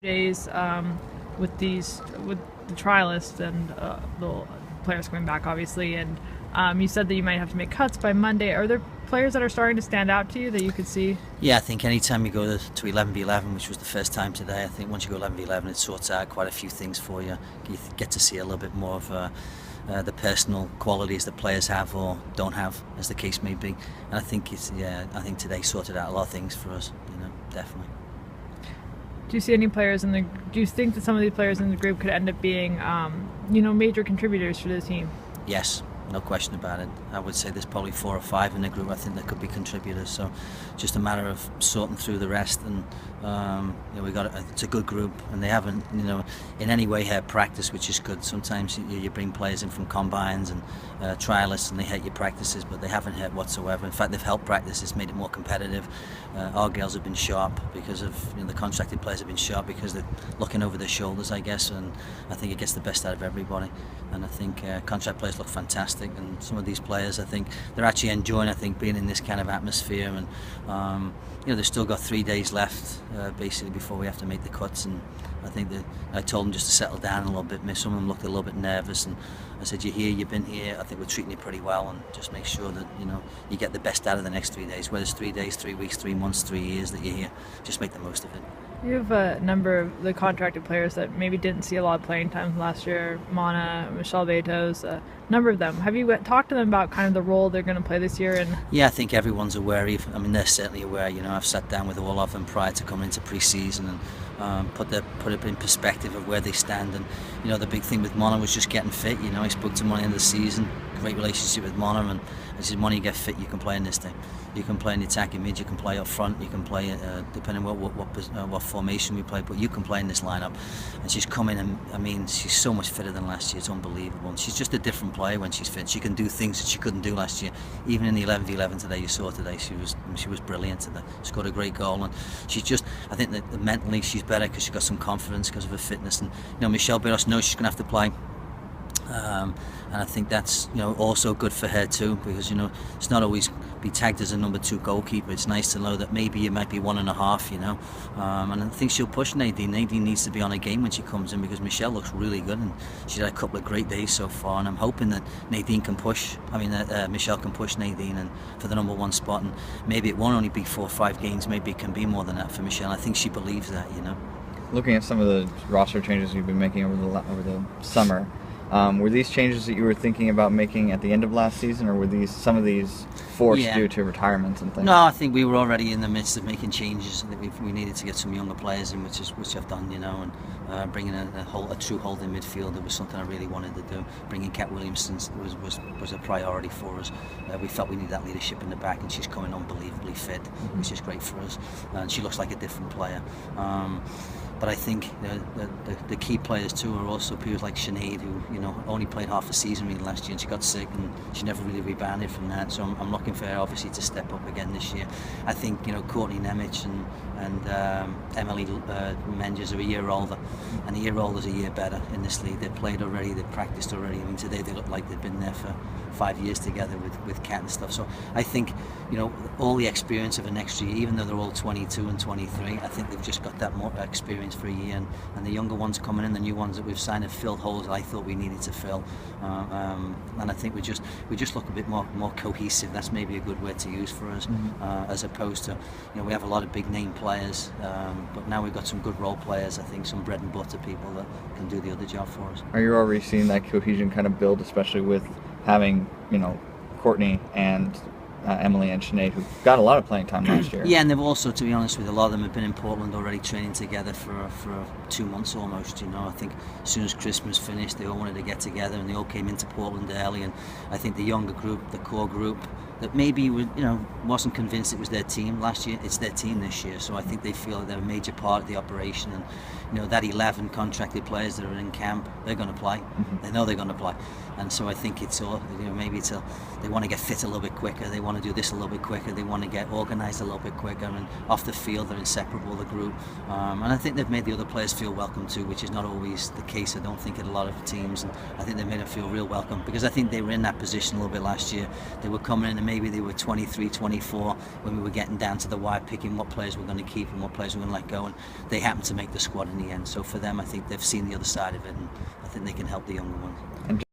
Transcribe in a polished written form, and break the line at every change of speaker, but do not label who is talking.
days with the trialists and the players coming back, obviously. And you said that you might have to make cuts by Monday. Are there players that are starting to stand out to you that you could see?
Yeah, I think anytime you go to 11v11, which was the first time today, I think once you go 11v11, it sorts out quite a few things for you. You get to see a little bit more of the personal qualities that players have or don't have, as the case may be. And I think I think today sorted out a lot of things for us. Definitely.
Do you see any players do you think that some of these players in the group could end up being, major contributors for the team?
Yes, no question about it. I would say there's probably 4 or 5 in the group I think that could be contributors. So just a matter of sorting through the rest. And it's a good group, and they haven't in any way had practice, which is good. Sometimes you bring players in from combines and trialists, and they hate your practices, but they haven't hit whatsoever. In fact, they've helped practice. It's made it more competitive. Our girls have been sharp because of the contracted players have been sharp because they're looking over their shoulders, I guess, and I think it gets the best out of everybody. And I think contract players look fantastic, and some of these players, I think they're actually enjoying, being in this kind of atmosphere. And they've still got 3 days left, basically, before we have to make the cuts. And I think that I told them just to settle down a little bit. Some of them looked a little bit nervous, and I said, "You're here, you've been here. I think we're treating you pretty well, and just make sure that you get the best out of the next 3 days. Whether it's 3 days, 3 weeks, 3 months, 3 years that you're here, just make the most of it."
You have a number of the contracted players that maybe didn't see a lot of playing time last year. Mana, Michelle Betos, a number of them. Have you talked to them about kind of the role they're going to play this year? And
yeah, I think everyone's aware. They're certainly aware. I've sat down with all of them prior to coming into pre-season and put it in perspective of where they stand. And the big thing with Mana was just getting fit. I spoke to him at the end of the season. Great relationship with Mana, and I said, "Mana, you get fit, you can play in this team. You can play in the attacking mid, you can play up front, you can play depending on what formation we play, but you can play in this lineup." And she's come in, and she's so much fitter than last year. It's unbelievable. And she's just a different player when she's fit. She can do things that she couldn't do last year. Even in the 11v11 today, you saw today, she was brilliant today. She scored a great goal, and she's just, I think that mentally she's better because she's got some confidence because of her fitness. And Michelle Betos knows she's going to have to play. And I think that's also good for her too, because it's not always be tagged as a number 2 goalkeeper. It's nice to know that maybe you might be 1.5. And I think she'll push Nadine. Nadine needs to be on a game when she comes in, because Michelle looks really good, and she's had a couple of great days so far. And I'm hoping that Michelle can push Nadine and for the number 1 spot. And maybe it won't only be 4 or 5 games. Maybe it can be more than that for Michelle. I think she believes that.
Looking at some of the roster changes you've been making over the summer. Were these changes that you were thinking about making at the end of last season, or were some of these forced due to retirements and things?
No, I think we were already in the midst of making changes. I think we needed to get some younger players in, which I've done, and bringing a true holding midfielder was something I really wanted to do. Bringing Kat Williamson was a priority for us. We felt we needed that leadership in the back, and she's coming unbelievably fit, which is great for us. And she looks like a different player. But I think the key players too are also people like Sinead, who only played half a season really last year, and she got sick and she never really rebounded from that. So I'm looking for her obviously to step up again this year. I think Courtney Nemec and Emily Menges are a year older, and a year older is a year better in this league. They've played already, they've practiced already. Today they look like they've been there for 5 years together with Kat and stuff. So I think all the experience of an extra year, even though they're all 22 and 23, I think they've just got that more experience for a year, and the younger ones coming in, the new ones that we've signed, have filled holes that I thought we needed to fill. And I think we just look a bit more cohesive. That's maybe a good word to use for us, as opposed to we have a lot of big name players, but now we've got some good role players. I think some bread and butter people that can do the other job for us.
Are you already seeing that cohesion kind of build, especially with having Courtney and Emily and Sinead, who got a lot of playing time last year?
Yeah, and they've also, to be honest with you, a lot of them have been in Portland already training together for 2 months almost. I think as soon as Christmas finished, they all wanted to get together, and they all came into Portland early. And I think the younger group, the core group, that maybe wasn't convinced it was their team last year, it's their team this year. So I think they feel that they're a major part of the operation, and that 11 contracted players that are in camp, they're going to play. They know they're going to play, and so I think it's all maybe they want to get fit a little bit quicker, they want to do this a little bit quicker, they want to get organised a little bit quicker, and off the field they're inseparable, the group. And I think they've made the other players feel welcome too, which is not always the case, I don't think, at a lot of teams. And I think they made them feel real welcome, because I think they were in that position a little bit last year. They were coming in maybe they were 23, 24 when we were getting down to the wire, picking what players we're going to keep and what players we're going to let go, and they happened to make the squad in the end. So for them, I think they've seen the other side of it, and I think they can help the younger ones.